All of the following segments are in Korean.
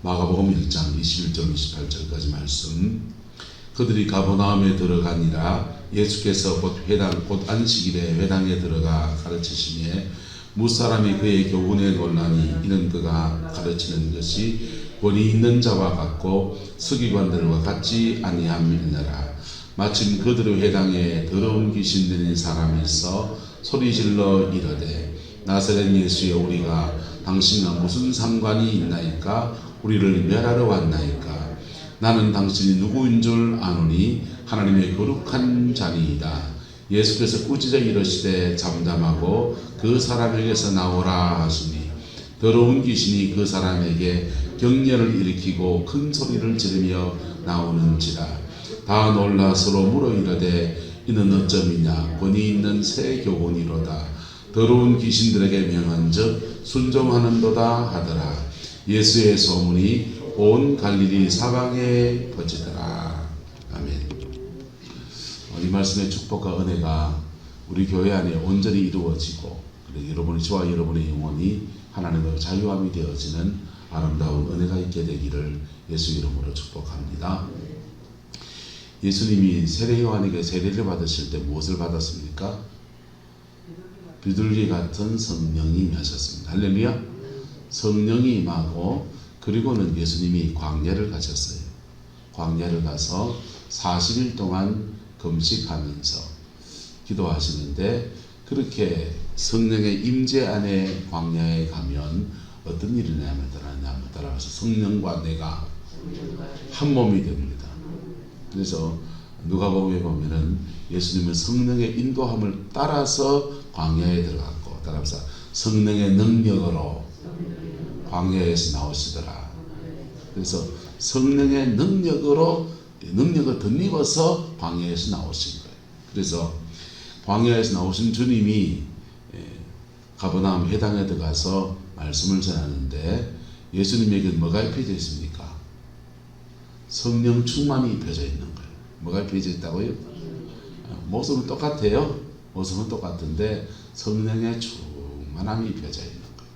마가복음 1장 21절 28절까지 말씀. 그들이 가버나움에 들어가니라. 예수께서 곧 안식일에 회당에 들어가 가르치시며 무사람이 그의 교훈에 놀라니 이는 그가 가르치는 것이 권위 있는 자와 같고 서기관들과 같지 아니함이니라. 마침 그들의 회당에 더러운 귀신 들린 사람이 있어 소리질러 이르되 나사렛 예수여 우리가 당신과 무슨 상관이 있나이까? 우리를 멸하러 왔나이까? 나는 당신이 누구인 줄 아노니 하나님의 거룩한 자니이다. 예수께서 꾸짖어 이르시되 잠잠하고 그 사람에게서 나오라 하시니 더러운 귀신이 그 사람에게 경련을 일으키고 큰 소리를 지르며 나오는지라. 다 놀라 서로 물어 이르되 이는 어쩌미냐? 권위 있는 새 교훈이로다. 더러운 귀신들에게 명한즉 순종하는도다 하더라. 예수의 소문이 온 갈릴리 사방에 퍼지더라. 아멘. 이 말씀의 축복과 은혜가 우리 교회 안에 온전히 이루어지고 여러분의 저와 여러분의 영혼이 하나님의 자유함이 되어지는 아름다운 은혜가 있게 되기를 예수 이름으로 축복합니다. 예수님이 세례 요한에게 세례를 받으실 때 무엇을 받았습니까? 비둘기 같은 성령이 임하셨습니다. 할렐루야. 성령이 임하고 그리고는 예수님이 광야를 가셨어요. 광야를 가서 40일 동안 금식하면서 기도하시는데 그렇게 성령의 임재 안에 광야에 가면 어떤 일이 일어나냐면 따라서 성령과 내가 한 몸이 됩니다. 그래서 누가복음에 보면은 예수님은 성령의 인도함을 따라서 광야에 들어갔고 따라서 성령의 능력으로 광야에서 나오시더라. 그래서 성령의 능력을 덧입어서 광야에서 나오신 거예요. 그래서 광야에서 나오신 주님이 가버나움 회당에 들어가서 말씀을 전하는데 예수님에게 뭐가 입혀져 있습니까? 성령 충만이 입혀져 있는 거예요. 뭐가 입혀져 있다고요? 모습은 똑같아요. 모습은 똑같은데 성령의 충만함이 입혀져 있는 거예요.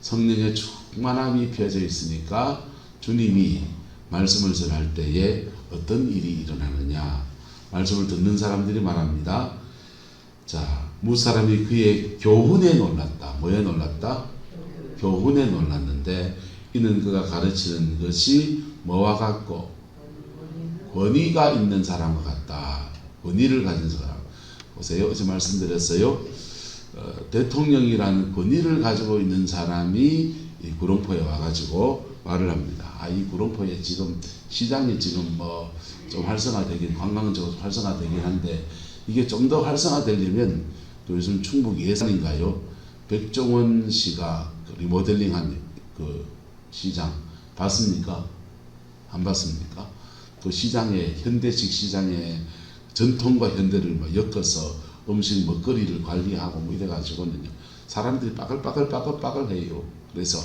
성령의 충만함이 입혀져 있으니까 주님이 말씀을 전할 때에 어떤 일이 일어나느냐? 말씀을 듣는 사람들이 말합니다. 자, 무사람이 그의 교훈에 놀랐다. 뭐에 놀랐다? 교훈에 놀랐는데 이는 그가 가르치는 것이 뭐와 같고 권위가 있는 사람과 같다. 권위를 가진 사람. 보세요. 어제 말씀드렸어요. 대통령이라는 권위를 가지고 있는 사람이 이 구룡포에 와가지고 말을 합니다. 이 구룡포에 지금 시장이 지금 뭐 좀 활성화되긴 관광적으로 활성화되긴 한데 이게 좀 더 활성화되려면 또 요즘 충북 예산인가요? 백종원 씨가 리모델링한 그 시장 봤습니까? 안 봤습니까? 그 시장에 현대식 시장에 전통과 현대를 뭐 엮어서 음식 먹거리를 관리하고 뭐 이래가지고는요 사람들이 빠글빠글 해요. 그래서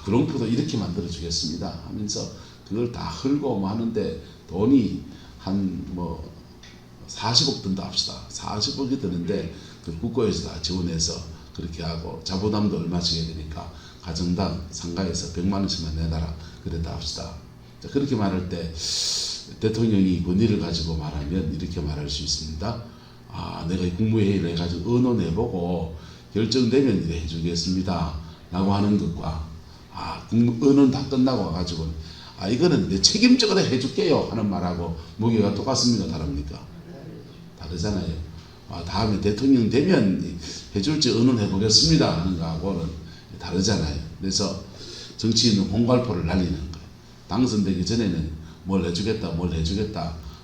구룡포도 이렇게 만들어 주겠습니다 하면서 그걸 다 헐고 뭐 하는데 돈이 한 뭐 40억 든다 합시다. 40억이 드는데 그 국고에서 다 지원해서 그렇게 하고 자부담도 얼마씩 해야 되니까 가정당 상가에서 100만 원씩만 내놔라 그랬다 합시다. 자, 그렇게 말할 때 대통령이 권위를 가지고 말하면 이렇게 말할 수 있습니다. 내가 국무회의를 해가지고 의논해보고 결정되면 이래 해주겠습니다 라고 하는 것과 의논 다 끝나고 와가지고 이거는 내 책임적으로 해줄게요 하는 말하고 무게가 똑같습니까? 다릅니까? 다르잖아요. 다음에 대통령 되면 해줄지 의논해보겠습니다 하는 거하고는 다르잖아요. 그래서 정치인은 홍갈포를 날리는 거예요. 당선되기 전에는 뭘 해주겠다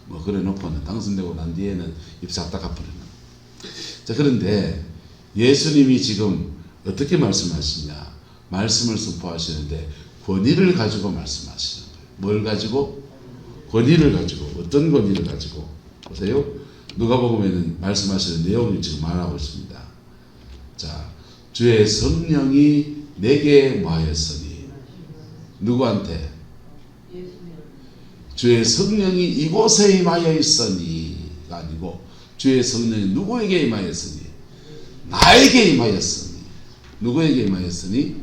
뭐 그래 놓고는 당선되고 난 뒤에는 입 싹 닦아버리는 거예요. 자, 그런데 예수님이 지금 어떻게 말씀하시냐? 말씀을 선포하시는데 권위를 가지고 말씀하시는 거예요. 뭘 가지고? 권위를 가지고. 어떤 권위를 가지고? 보세요. 누가복음에는 말씀하시는 내용을 지금 말하고 있습니다. 자, 주의 성령이 내게 뭐하였으니? 누구한테? 주의 성령이 이곳에 임하여 있으니가 아니고 주의 성령이 누구에게 임하였으니? 나에게 임하였으니. 누구에게 임하였으니?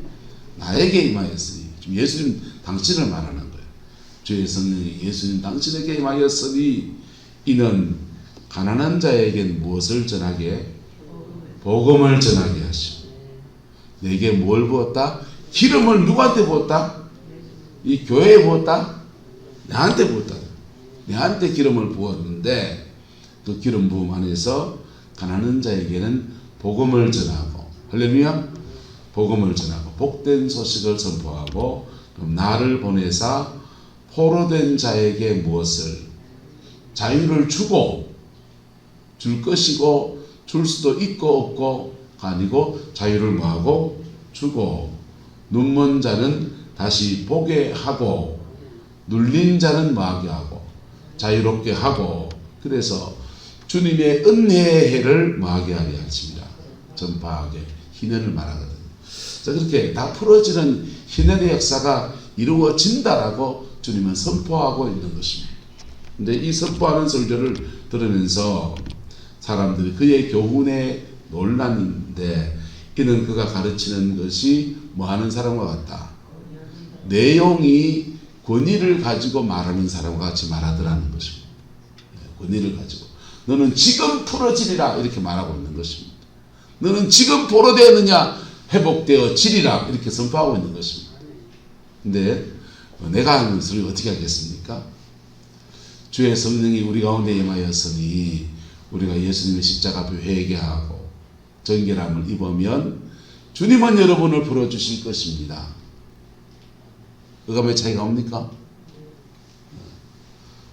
나에게 임하였으니. 예수님 당신을 말하는 거예요. 주의 성령이 예수님 당신에게 임하였으니 이는 가난한 자에게 무엇을 전하게? 복음을 전하게 하시고. 내게 뭘 부었다? 기름을 누구한테 부었다? 이 교회에 부었다? 내한테 부었다. 내한테 기름을 부었는데 그 기름 부음 안에서 가난한 자에게는 복음을 전하고, 할렐루야, 복음을 전하고 복된 소식을 선포하고, 그럼 나를 보내사 포로된 자에게 무엇을? 자유를 주고, 줄 것이고, 줄 수도 있고 없고가 아니고 자유를 뭐하고? 주고, 눈먼 자는 다시 보게 하고, 눌린 자는 뭐하게 하고? 자유롭게 하고. 그래서 주님의 은혜의 해를 뭐하게 하게 하십니다. 전파하게, 희년을 말하거든요. 자, 그렇게 다 풀어지는 희년의 역사가 이루어진다라고 주님은 선포하고 있는 것입니다. 근데 이 선포하는 설교를 들으면서 사람들이 그의 교훈에 놀랐는데, 이는 그가 가르치는 것이 뭐 하는 사람과 같다? 내용이 권위를 가지고 말하는 사람과 같이 말하더라는 것입니다. 권위를 가지고. 너는 지금 풀어지리라 이렇게 말하고 있는 것입니다. 너는 지금 포로되었느냐? 회복되어지리라 이렇게 선포하고 있는 것입니다. 근데 내가 하는 것을 어떻게 하겠습니까? 주의 성령이 우리 가운데 임하였으니 우리가 예수님의 십자가 앞에 회개하고 정결함을 입으면 주님은 여러분을 풀어주실 것입니다. 그감의 차이가 옵니까?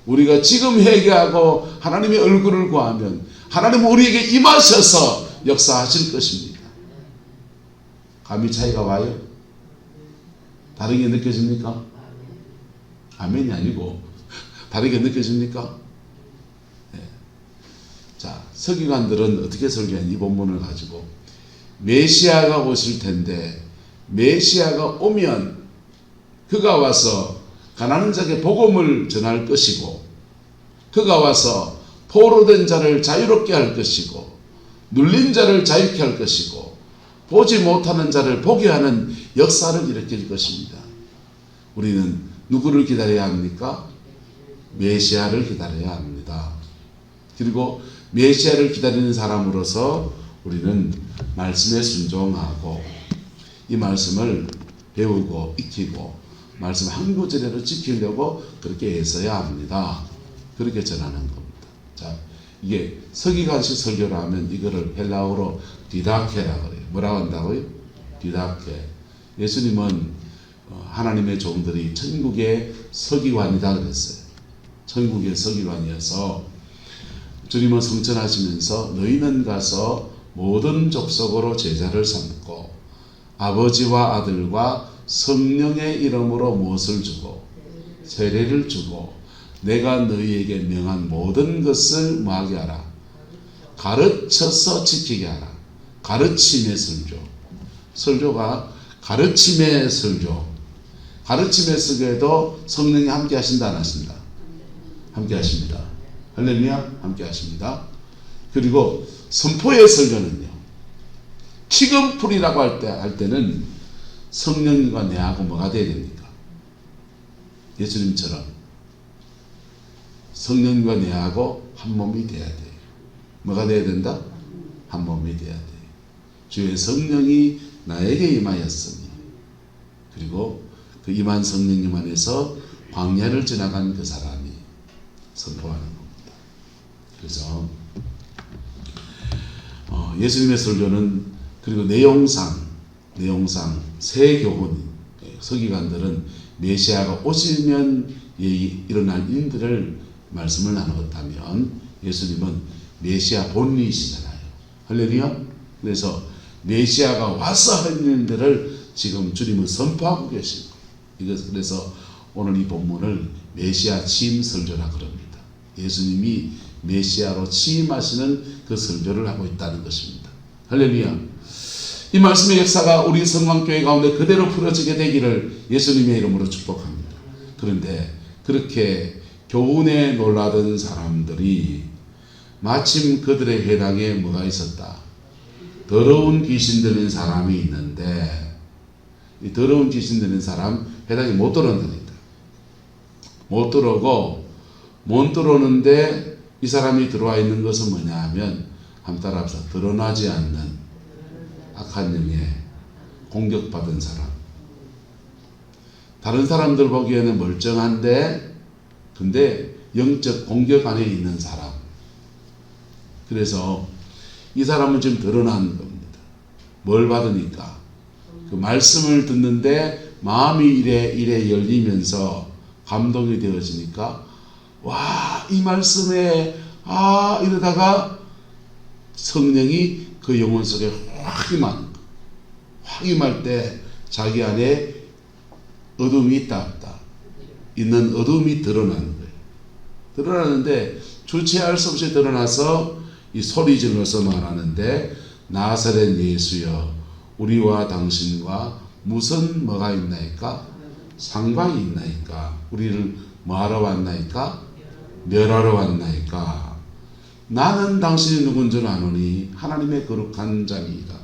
우리가 지금 회개하고 하나님의 얼굴을 구하면 하나님은 우리에게 임하셔서 역사하실 것입니다. 감이 차이가 와요? 다르게 느껴집니까? 아멘이 아니고 다르게 느껴집니까? 네. 자, 서기관들은 어떻게 설교한 이 본문을 가지고 메시아가 오실 텐데, 메시아가 오면 그가 와서 가난한 자에게 복음을 전할 것이고, 그가 와서 포로된 자를 자유롭게 할 것이고, 눌린 자를 자유케 할 것이고, 보지 못하는 자를 보게 하는 역사를 일으킬 것입니다. 우리는 누구를 기다려야 합니까? 메시아를 기다려야 합니다. 그리고 메시아를 기다리는 사람으로서 우리는 말씀에 순종하고 이 말씀을 배우고 익히고 말씀 한 구절에도 지키려고 그렇게 애써야 합니다. 그렇게 전하는 겁니다. 자, 이게 서기관식 설교를 하면 이거를 헬라어로 디다케라고 그래요. 뭐라고 한다고요? 디다케. 예수님은 하나님의 종들이 천국의 서기관이다 그랬어요. 천국의 서기관이어서 주님은 성천하시면서 너희는 가서 모든 족속으로 제자를 삼고 아버지와 아들과 성령의 이름으로 무엇을 주고? 세례를 주고 내가 너희에게 명한 모든 것을 뭐하게 하라? 가르쳐서 지키게 하라. 가르침의 설교. 설교가 가르침의 설교. 가르침의 설교에도 성령이 함께 하신다 안 하신다? 함께 하십니다. 할렐루야, 함께 하십니다. 그리고 선포의 설교는요, 지금 풀이라고 할 때는 성령님과 내하고 뭐가 돼야 됩니까? 예수님처럼 성령님과 내하고 한 몸이 돼야 돼요. 뭐가 돼야 된다? 한 몸이 돼야 돼요. 주의 성령이 나에게 임하였으니, 그리고 그 임한 성령님 안에서 광야를 지나간 그 사람이 선포하는 겁니다. 그래서 예수님의 설교는, 그리고 내용상 새 교훈, 서기관들은 메시아가 오시면 일어날 일들을 말씀을 나누었다면 예수님은 메시아 본리시잖아요. 할렐루야. 그래서 메시아가 와서 할 일들을 지금 주님은 선포하고 계시고, 그래서 오늘 이 본문을 메시아 취임 설교라 그럽니다. 예수님이 메시아로 취임하시는 그 설교를 하고 있다는 것입니다. 할렐루야. 이 말씀의 역사가 우리 성광교회 가운데 그대로 풀어지게 되기를 예수님의 이름으로 축복합니다. 그런데 그렇게 교훈에 놀라던 사람들이 마침 그들의 회당에 뭐가 있었다? 더러운 귀신 들린 사람이 있는데, 이 더러운 귀신 들린 사람 회당에 못 들어온다니까. 못 들어오고, 못 들어오는데 이 사람이 들어와 있는 것은 뭐냐 하면, 한번 따라합시다. 드러나지 않는 악한 영에 공격받은 사람. 다른 사람들 보기에는 멀쩡한데, 근데 영적 공격 안에 있는 사람. 그래서 이 사람은 지금 드러나는 겁니다. 뭘 받으니까? 그 말씀을 듣는데 마음이 이래 열리면서 감동이 되어지니까, 와, 이 말씀에, 이러다가 성령이 그 영혼 속에 확 임할 때 자기 안에 어둠이 있다 없다. 있는 어둠이 드러나는 거예요. 드러나는데 주체할 수 없이 드러나서 이 소리 질러서 말하는데, 나사렛 예수여, 우리와 당신과 무슨 뭐가 있나이까? 상관이 있나이까? 우리를 뭐하러 왔나이까? 멸하러 왔나이까? 나는 당신이 누군 줄 아노니 하나님의 거룩한 자니이다.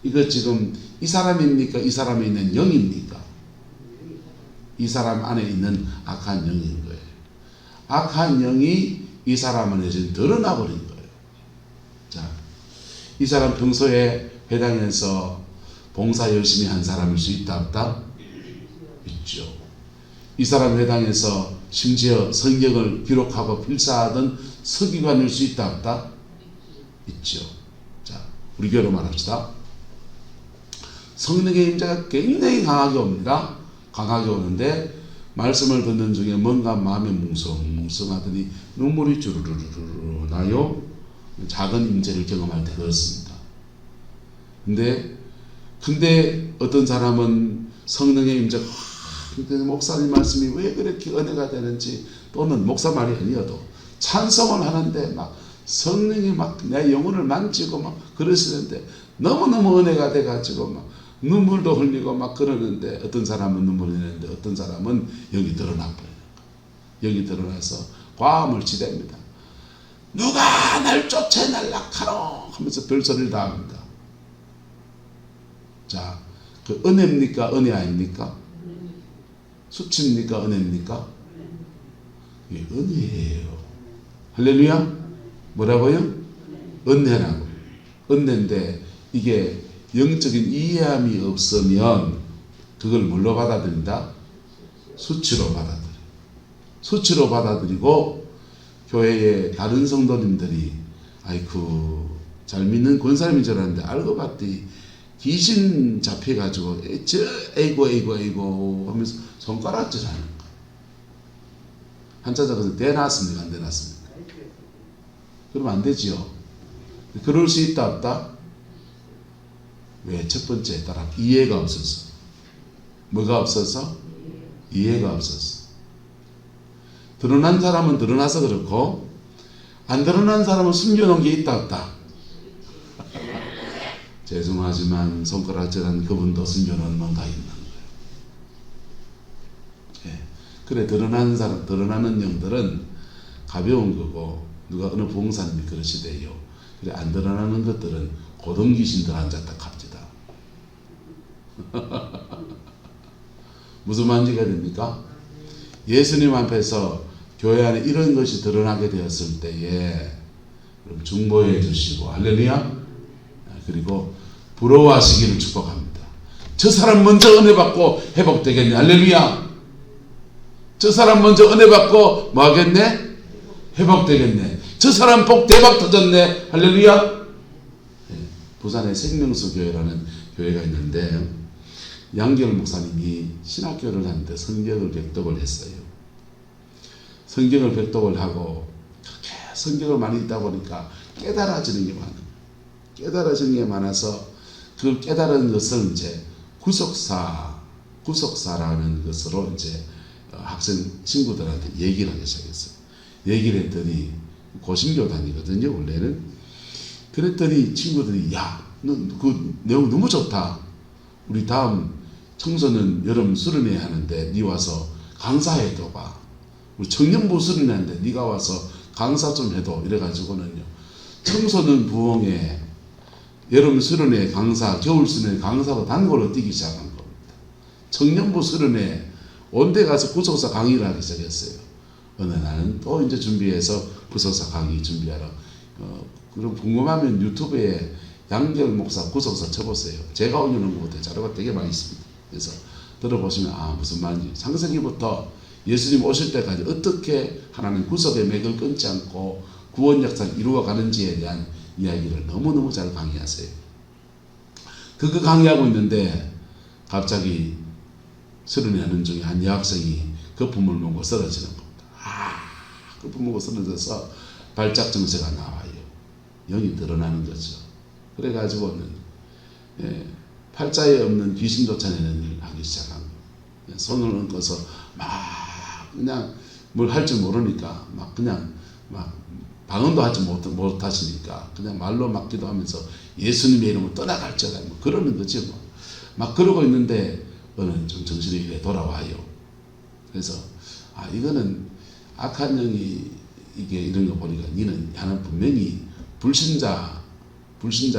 이거 지금 이 사람입니까? 이 사람에 있는 영입니까? 이 사람 안에 있는 악한 영인 거예요. 악한 영이 이 사람 안에 지금 드러나 버린 거예요. 자, 이 사람 평소에 회당에서 봉사 열심히 한 사람일 수 있다 없다? 있죠. 이 사람 회당에서 심지어 성경을 기록하고 필사하던 서기관일 수 있다 없다? 있죠. 자, 우리 교회로 말합시다. 성령의 임재가 굉장히 강하게 옵니다. 강하게 오는데 말씀을 듣는 중에 뭔가 마음에 뭉성뭉성하더니 눈물이 주르르르 나요. 작은 임재를 경험할 때 그렇습니다. 근데 어떤 사람은 성령의 임재가 목사님 말씀이 왜 그렇게 은혜가 되는지, 또는 목사 말이 아니어도 찬송을 하는데 막 성령이 막 내 영혼을 만지고 막 그러시는데 너무너무 은혜가 돼가지고 막 눈물도 흘리고 막 그러는데, 어떤 사람은 눈물 흘리는데 어떤 사람은 영이 드러나 버려요. 영이 드러나서 과음을 지댑니다. 누가 날 쫓아 날락하노 하면서 별소리를 다 합니다. 자, 그 은혜입니까? 은혜 아닙니까? 수치입니까? 은혜입니까? 이게 은혜예요. 할렐루야? 뭐라고요? 은혜라고. 은혜인데 이게 영적인 이해함이 없으면 그걸 뭘로 받아들인다? 수치로 받아들여. 수치로 받아들이고, 교회의 다른 성도님들이 아이쿠 잘 믿는 권사님인 줄 알았는데 알고 봤더니 귀신 잡혀가지고 에이고 하면서 손가락질 하는 거. 한자 적어서 대놨습니까? 안 대놨습니까? 그러면 안 되지요. 그럴 수 있다 없다? 왜? 첫 번째 따라 이해가 없어서. 뭐가 없어서? 이해가 없어서. 드러난 사람은 드러나서 그렇고, 안 드러난 사람은 숨겨놓은 게 있다 없다? 죄송하지만 손가락질한 그분도 숨겨놓은 뭔가 있는 거예요. 예. 그래, 드러나는 사람, 드러나는 영들은 가벼운 거고, 누가 어느 부흥사님이 그러시대요. 그래, 안 드러나는 것들은 고등 귀신들 앉았다 갑니다. 무슨 말인지가 됩니까? 예수님 앞에서 교회 안에 이런 것이 드러나게 되었을 때에 중보해 주시고, 할렐루야. 그리고 부러워하시기를 축복합니다. 저 사람 먼저 은혜 받고 회복되겠네. 할렐루야. 저 사람 먼저 은혜 받고 뭐 하겠네? 회복되겠네. 저 사람 복 대박 터졌네. 할렐루야. 부산에 생명수 교회라는 교회가 있는데, 양결 목사님이 신학교를 하는데 성경을 백독을 했어요. 성경을 백독을 하고 그렇게 성경을 많이 읽다 보니까 깨달아지는 게 많아요. 깨달아지는 게 많아서 그 깨달은 것을 이제 구속사라는 것으로 이제 학생 친구들한테 얘기를 하기 시작했어요. 얘기를 했더니 고신교 다니거든요, 원래는. 그랬더니 친구들이, 야, 너 그 내용 너무 좋다. 우리 다음 청소년 여름 수련회 하는데 니 와서 강사해도 봐. 우리 청년부 수련회 하는데 니가 와서 강사 좀 해도. 이래가지고는요, 청소년 부흥회 여름 수련회 강사, 겨울 수련회 강사로 단골로 뛰기 시작한 겁니다. 청년부 수련회 온데 가서 구속사 강의를 하기 시작했어요. 어느 날은 또 이제 준비해서 구속사 강의 준비하러. 그럼 궁금하면 유튜브에 양결 목사 구속사 쳐보세요. 제가 올리는 것보다 자료가 되게 많이 있습니다. 그래서 들어보시면 무슨 말인지, 창세기부터 예수님 오실 때까지 어떻게 하나님 구속의 맥을 끊지 않고 구원 역사를 이루어가는지에 대한 이야기를 너무너무 잘 강의하세요. 그 강의하고 있는데 갑자기 서른이 하는 중에 한 여학생이 거품을 먹고 쓰러지는 겁니다. 거품 먹고 쓰러져서 발작 증세가 나와요. 영이 드러나는 거죠. 그래가지고는 팔자에 없는 귀신 쫓아내는 일을 하기 시작한 거예요. 손을 얹어서 막 그냥 뭘 할 줄 모르니까 막 그냥 막 방언도 하지 못하시니까 그냥 말로 막 기도하면서 예수님의 이름으로 떠나갈지어다 뭐 그러는 거지 뭐. 막 그러고 있는데 어느 좀 정신이 돌아와요. 그래서 이거는 악한 영이 이게 이런 거 보니까 니는 하나 분명히 불신자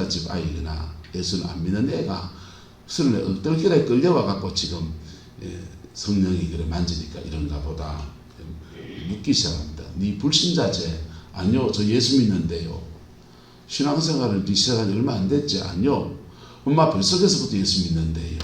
집 아이거나 예수를 안 믿는 애가 술에 얼떨결에 끌려와 갖고 지금 성령이 그래 만지니까 이런가 보다 묻기 시작합니다. 니 불신자제? 아니요, 저 예수 믿는데요. 신앙생활을 시작한 지 얼마 안 됐지? 아니요, 엄마 뱃속에서부터 예수 믿는데요.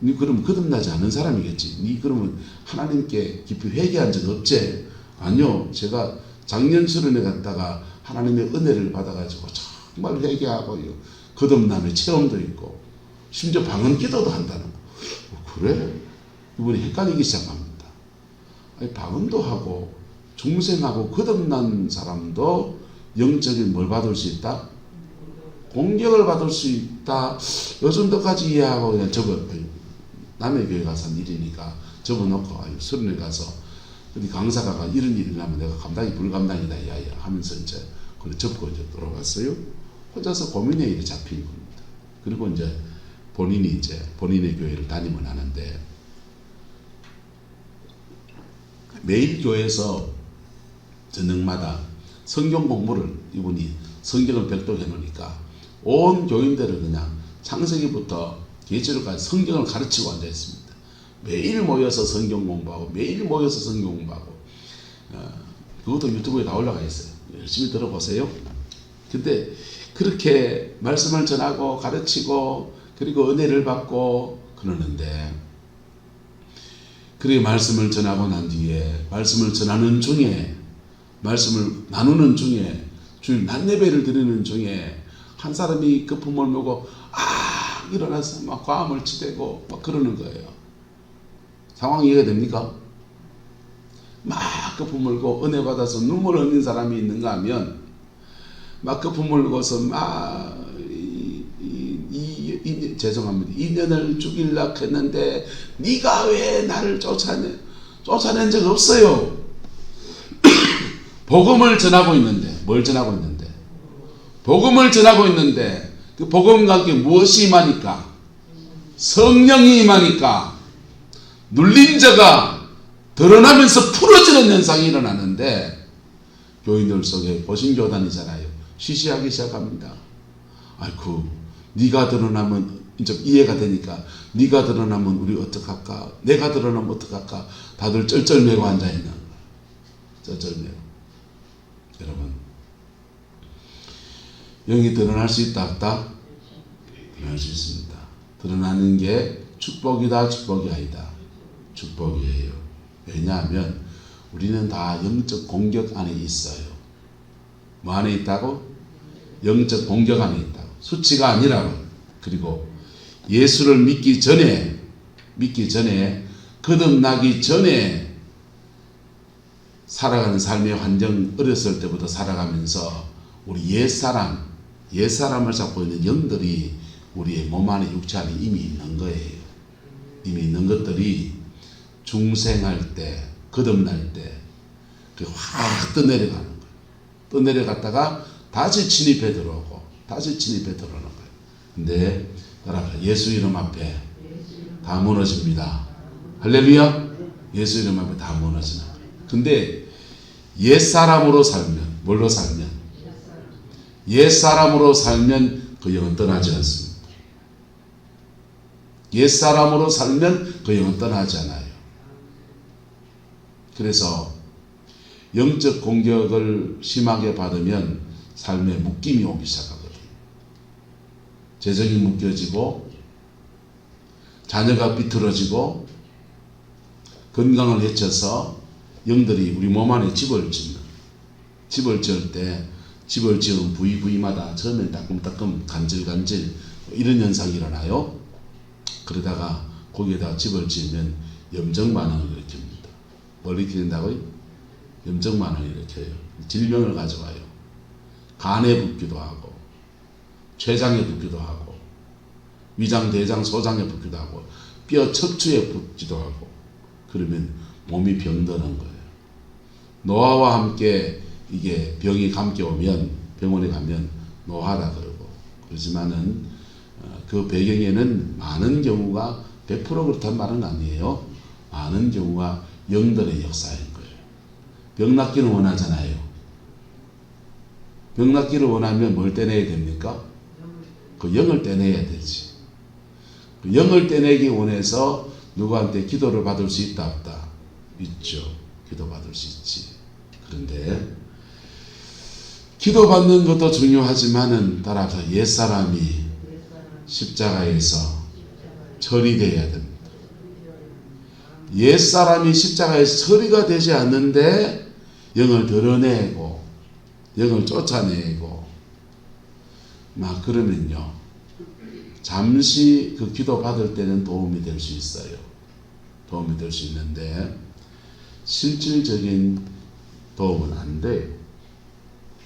니 그러면 거듭나지 않은 사람이겠지. 니 그러면 하나님께 깊이 회개한 적 없지? 아니요, 제가 작년 수련회 갔다가 하나님의 은혜를 받아가지고 정말 회개하고요, 거듭남의 체험도 있고 심지어 방언 기도도 한다는 거. 그래? 이분이 헷갈리기 시작합니다. 방언도 하고 중생하고 거듭난 사람도 영적인 뭘 받을 수 있다? 공격을 받을 수 있다. 요즘도까지 이해하고 그냥 남의 교회 가서 한 일이니까 접어놓고 수련회 가서 어디 강사가 이런 일이 나면 내가 감당이 불감당이다 야야 하면서 이제 그걸 접고 이제 돌아갔어요. 혼자서 고민의 일이 잡힌 겁니다. 그리고 이제 본인이 이제 본인의 교회를 다니면 하는데 매일 교회에서 저녁마다 성경 공부를 이분이 성경을 백독해 놓으니까 온 교인들을 그냥 창세기부터 계시록까지 성경을 가르치고 앉아 있습니다. 매일 모여서 성경 공부하고 매일 모여서 성경 공부하고 그것도 유튜브에 다 올라가 있어요. 열심히 들어보세요. 근데 그렇게 말씀을 전하고 가르치고 그리고 은혜를 받고 그러는데 그렇게 말씀을 전하고 난 뒤에 말씀을 전하는 중에 말씀을 나누는 중에 주일 낮 예배를 드리는 중에 한 사람이 거품을 먹고 일어나서 막 과음을 치대고 막 그러는 거예요. 상황이 이해가 됩니까? 막 거품 물고 은혜 받아서 눈물 흘린 사람이 있는가 하면 막 거품 물고서 막 죄송합니다. 인연을 죽이려고 했는데 네가 왜 나를 쫓아낸 적 없어요. 복음을 전하고 있는데 뭘 전하고 있는데 복음을 전하고 있는데 그 복음과 함께 무엇이 임하니까 성령이 임하니까 눌린 자가 드러나면서 풀어지는 현상이 일어나는데 교인들 속에 보신교단이잖아요. 시시하기 시작합니다. 네가 드러나면 이제 이해가 되니까 네가 드러나면 우리 어떡할까? 내가 드러나면 어떡할까? 다들 쩔쩔매고 앉아있는 거예요. 쩔쩔매고. 여러분, 영이 드러날 수 있다 없다? 드러날 수 있습니다. 드러나는 게 축복이다 축복이 아니다? 축복이에요. 왜냐하면 우리는 다 영적 공격 안에 있어요. 뭐 안에 있다고? 영적 공격 안에 있다고. 수치가 아니라고. 그리고 예수를 믿기 전에 거듭나기 전에 살아가는 삶의 환경, 어렸을 때부터 살아가면서 우리 옛사람을 잡고 있는 영들이 우리의 몸 안에 육체 안에 이미 있는 거예요. 이미 있는 것들이 중생할 때, 거듭날 때 확 떠내려가는 거예요. 떠내려갔다가 다시 진입해 들어오고 다시 진입해 들어오는 거예요. 근데 따라가 예수 이름 앞에 다 무너집니다. 할렐루야. 예수 이름 앞에 다 무너지는 거예요. 근데 옛사람으로 살면, 뭘로 살면? 옛사람으로 살면 그 영은 떠나지 않습니다. 옛사람으로 살면 그 영은 떠나지 않아요. 그래서 영적 공격을 심하게 받으면 삶에 묶임이 오기 시작하거든요. 재정이 묶여지고 자녀가 비틀어지고 건강을 해쳐서 영들이 우리 몸 안에 집을 짓는, 집을 지을 때 집을 지은 부위마다 처음엔 따끔따끔 간질간질 이런 현상이 일어나요. 그러다가 거기에다 집을 지으면 염증 반응을 일으킵니다. 뭘 일으킨다고요? 염증 반응을 일으켜요. 질병을 가져와요. 간에 붓기도 하고 췌장에 붓기도 하고 위장, 대장, 소장에 붓기도 하고 뼈 척추에 붓기도 하고 그러면 몸이 병드는 거예요. 노화와 함께 이게 병이 감겨 오면 병원에 가면 노화라 그러고 그러지만은 그 배경에는 많은 경우가 100% 그렇단 말은 아니에요. 많은 경우가 영들의 역사인 거예요. 병 낫기를 원하잖아요. 병 낫기를 원하면 뭘 떼내야 됩니까? 그 영을 떼내야 되지. 그 영을 떼내기 원해서 누구한테 기도를 받을 수 있다 없다? 있죠. 기도 받을 수 있지. 그런데 기도 받는 것도 중요하지만은 따라서 옛사람이 십자가에서 처리되어야 됩니다. 옛사람이 십자가에서 처리가 되지 않는데 영을 드러내고 영을 쫓아내고 막 그러면요 잠시 그 기도 받을 때는 도움이 될 수 있어요. 도움이 될 수 있는데 실질적인 도움은 안 돼요.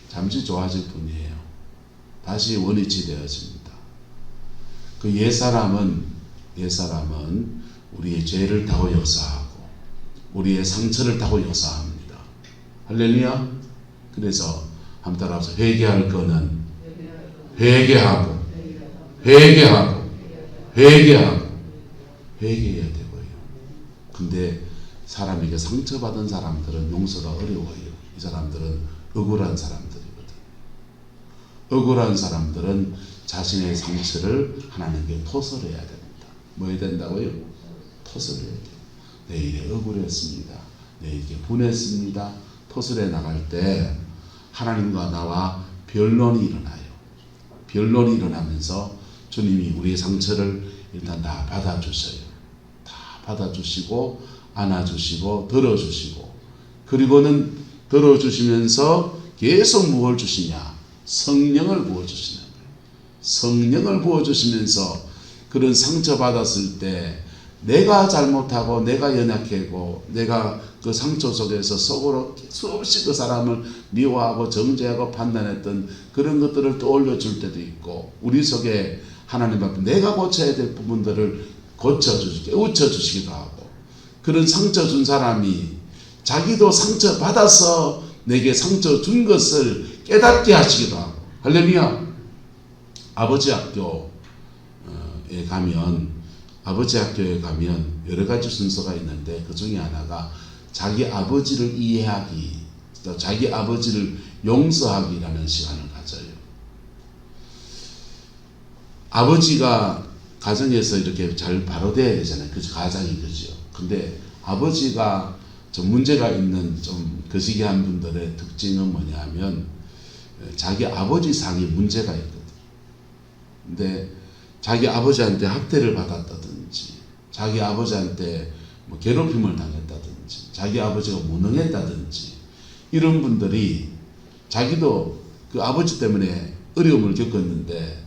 잠시 좋아질 뿐이에요. 다시 원위치 되어집니다. 그 옛사람은 우리의 죄를 타고 역사하고 우리의 상처를 타고 역사합니다. 할렐루야. 그래서 한번 따라서 회개할 거는 회개하고 회개해야 되고요. 근데 사람에게 상처받은 사람들은 용서가 어려워요. 이 사람들은 억울한 사람들이거든. 억울한 사람들은 자신의 상처를 하나님께 토설해야 됩니다. 뭐 해야 된다고요? 토설해야 돼요. 내일에 억울했습니다. 내일에 분했습니다. 토설해 나갈 때 하나님과 나와 변론이 일어나요. 변론이 일어나면서 주님이 우리의 상처를 일단 다 받아주셔요. 다 받아주시고 안아주시고 들어주시고 그리고는 들어주시면서 계속 무엇을 주시냐? 성령을 부어주시는 거예요. 성령을 부어주시면서 그런 상처받았을 때 내가 잘못하고 내가 연약하고 내가 그 상처 속에서 속으로 수없이 그 사람을 미워하고 정죄하고 판단했던 그런 것들을 떠올려 줄 때도 있고 우리 속에 하나님 앞에 내가 고쳐야 될 부분들을 고쳐주시고 깨우쳐주시기도 하고 그런 상처 준 사람이 자기도 상처 받아서 내게 상처 준 것을 깨닫게 하시기도 하고 할렐루야. 아버지 학교에 가면 여러 가지 순서가 있는데 그 중에 하나가 자기 아버지를 이해하기, 자기 아버지를 용서하기라는 시간을 가져요. 아버지가 가정에서 이렇게 잘 바로 돼야 되잖아요. 그 가장이 그죠. 근데 아버지가 좀 문제가 있는 좀 거시기한 분들의 특징은 뭐냐면 자기 아버지 상이 문제가 있거든. 근데 자기 아버지한테 학대를 받았다든지 자기 아버지한테 뭐 괴롭힘을 당했다든지 자기 아버지가 무능했다든지 이런 분들이 자기도 그 아버지 때문에 어려움을 겪었는데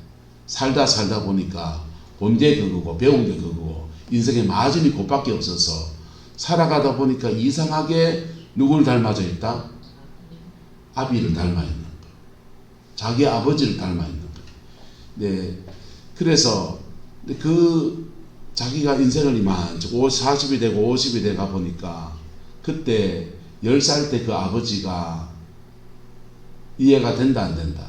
살다 보니까 본 게 그거고 배운 게 그거고 인생에 마진이 그밖에 없어서 살아가다 보니까 이상하게 누구를 닮아져 있다? 아비를 닮아 있는 거예요. 자기 아버지를 닮아 있는 거예요. 네. 그래서 그 자기가 인생을 이만큼 40이 되고 50이 돼가 보니까 그때 10살 때 그 아버지가 이해가 된다 안 된다?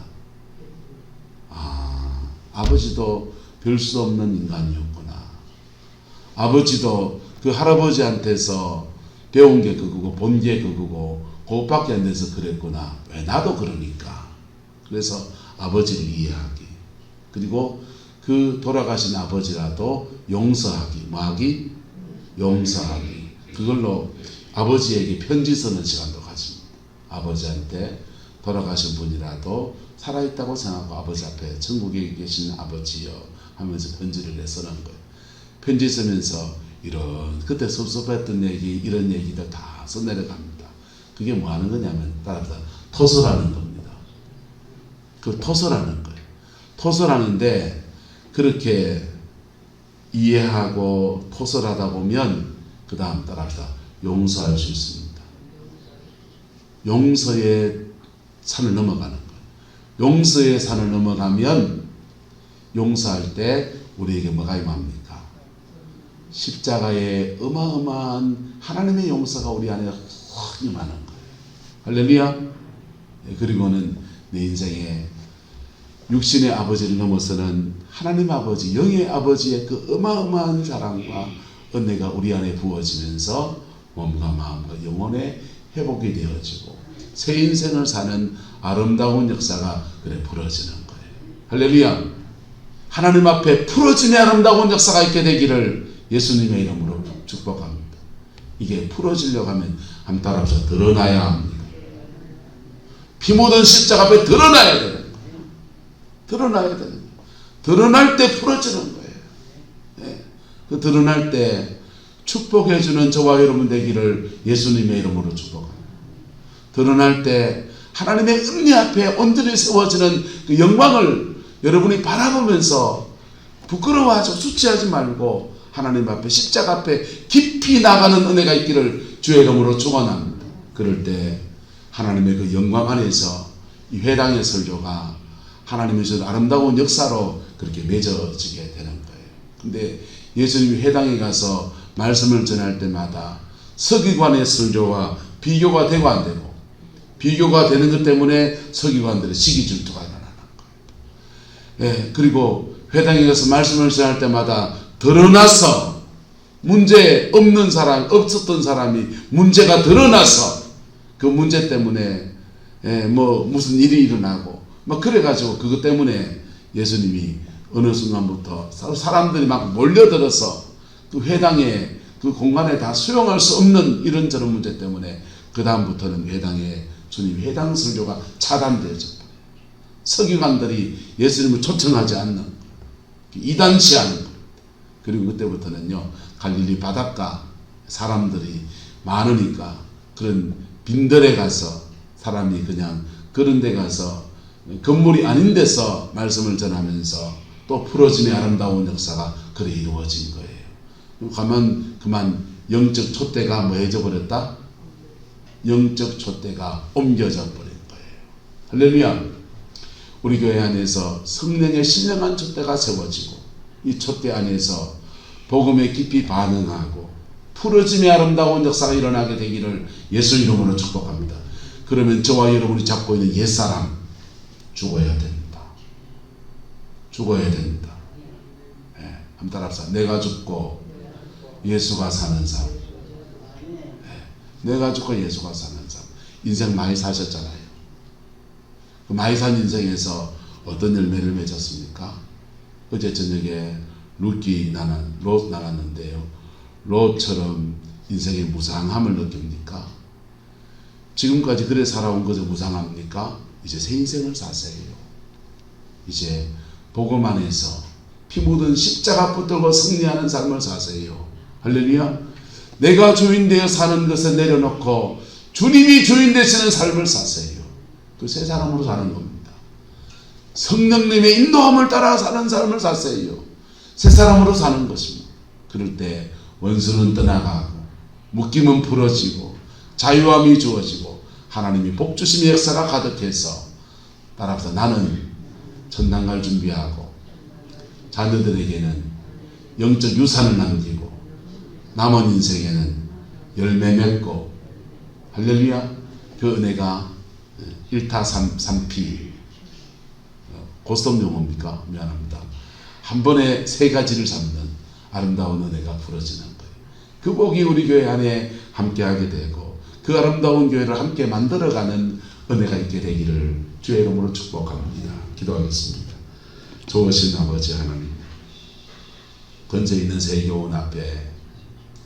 아버지도 별 수 없는 인간이었구나. 아버지도 그 할아버지한테서 배운 게 그거고 본 게 그거고 그것밖에 안 돼서 그랬구나. 왜 나도 그러니까. 그래서 아버지를 이해하기. 그리고 그 돌아가신 아버지라도 용서하기, 뭐하기? 용서하기. 그걸로 아버지에게 편지 쓰는 시간도 가집니다. 아버지한테 돌아가신 분이라도 살아있다고 생각하고 아버지 앞에 천국에 계신 아버지여 하면서 편지를 쓰는 거예요. 편지 쓰면서 이런 그때 섭섭했던 얘기, 이런 얘기들 다 써내려갑니다. 그게 뭐 하는 거냐면 따라서 토설하는 겁니다. 그 토설하는 거예요. 토설하는데 그렇게 이해하고 토설하다 보면 그 다음 따라서 용서할 수 있습니다. 용서의 산을 넘어가는 거예요. 용서의 산을 넘어가면 용서할 때 우리에게 뭐가 임합니까? 십자가의 어마어마한 하나님의 용서가 우리 안에 확 임하는 거예요. 할렐루야. 그리고는 내 인생에 육신의 아버지를 넘어서는 하나님 아버지, 영의 아버지의 그 어마어마한 사랑과 은혜가 우리 안에 부어지면서 몸과 마음과 영혼의 회복이 되어지고 새 인생을 사는 아름다운 역사가 그래 풀어지는 거예요. 할렐루야. 하나님 앞에 풀어지는 아름다운 역사가 있게 되기를 예수님의 이름으로 축복합니다. 이게 풀어지려고 하면 한 따라서 드러나야 합니다. 피 묻은 십자가 앞에 드러나야 되는 거예요. 드러나야 되는 거예요. 드러날 때 풀어지는 거예요. 네. 그 드러날 때 축복해주는 저와 여러분 되기를 예수님의 이름으로 축복합니다. 드러날 때 하나님의 은혜 앞에 온전히 세워지는 그 영광을 여러분이 바라보면서 부끄러워하지 수치하지 말고 하나님 앞에 십자가 앞에 깊이 나가는 은혜가 있기를 주의 이름으로 축원합니다. 그럴 때 하나님의 그 영광 안에서 이 회당의 설교가 하나님의 저 아름다운 역사로 그렇게 맺어지게 되는 거예요. 근데 예수님이 회당에 가서 말씀을 전할 때마다 서기관의 설교와 비교가 되고 안 되고 비교가 되는 것 때문에 서기관들의 시기 질투가 일어나는 거예요. 예, 그리고 회당에 가서 말씀을 전할 때마다 드러나서 문제 없는 사람, 없었던 사람이 문제가 드러나서 그 문제 때문에 뭐 무슨 일이 일어나고 막 그래가지고 그것 때문에 예수님이 어느 순간부터 사람들이 막 몰려들어서 그 회당에 그 공간에 다 수용할 수 없는 이런저런 문제 때문에 그 다음부터는 회당에 주님 회당 설교가 차단되어졌다. 서기관들이 예수님을 초청하지 않는 이단시하는 것. 그리고 그때부터는요 갈릴리 바닷가 사람들이 많으니까 그런 빈들에 가서 사람이 그냥 그런 데 가서 건물이 아닌 데서 말씀을 전하면서 또 풀어짐의 아름다운 역사가 그래 이루어진 거예요. 가만 그만 영적 촛대가 뭐해져 버렸다? 영적 촛대가 옮겨져 버린 거예요. 할렐루야. 우리 교회 안에서 성령의 신령한 촛대가 세워지고 이 촛대 안에서 복음에 깊이 반응하고 풀어짐의 아름다운 역사가 일어나게 되기를 예수 이름으로 축복합니다. 그러면 저와 여러분이 잡고 있는 옛사람 죽어야 됩니다. 죽어야 됩니다. 네, 한번 따라합시다. 내가 죽고 예수가 사는 삶. 네, 내가 죽고 예수가 사는 삶. 인생 많이 사셨잖아요. 그 많이 산 인생에서 어떤 열매를 맺었습니까? 어제 저녁에 롯 나눴는데요. 롯처럼 인생의 무상함을 느낍니까? 지금까지 그래 살아온 것에 무상합니까? 이제 새 인생을 사세요. 이제 복음 안에서 피 묻은 십자가 붙들고 승리하는 삶을 사세요. 할렐루야. 내가 주인 되어 사는 것을 내려놓고 주님이 주인 되시는 삶을 사세요. 그 새 사람으로 사는 겁니다. 성령님의 인도함을 따라 사는 삶을 사세요. 새 사람으로 사는 것입니다. 그럴 때 원수는 떠나가고 묶임은 풀어지고 자유함이 주어지고 하나님이 복주심의 역사가 가득해서 따라서 나는 천당 갈 준비하고 자녀들에게는 영적 유산을 남기고 남은 인생에는 열매 맺고 할렐루야. 그 은혜가 1타 3피 고스톱 용어입니까? 미안합니다. 한 번에 세 가지를 잡는 아름다운 은혜가 부러지는 거예요. 그 복이 우리 교회 안에 함께하게 되고 그 아름다운 교회를 함께 만들어가는 은혜가 있게 되기를 주의 이름으로 축복합니다. 기도하겠습니다. 좋으신 아버지 하나님, 근처에 있는 세교원 앞에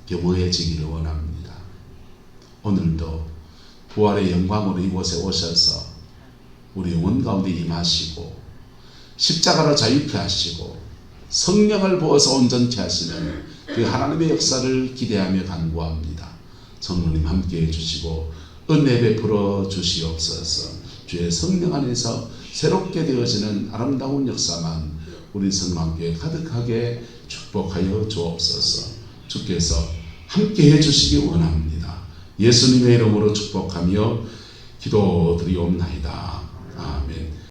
겸허해지기를 원합니다. 오늘도 부활의 영광으로 이곳에 오셔서 우리 영혼 가운데 임하시고 십자가로 자유케 하시고 성령을 부어서 온전케 하시는 그 하나님의 역사를 기대하며 간구합니다. 성령님 함께 해주시고 은혜 베풀어 주시옵소서. 주의 성령 안에서 새롭게 되어지는 아름다운 역사만 우리 성령교회 가득하게 축복하여 주옵소서. 주께서 함께 해주시기 원합니다. 예수님의 이름으로 축복하며 기도드리옵나이다.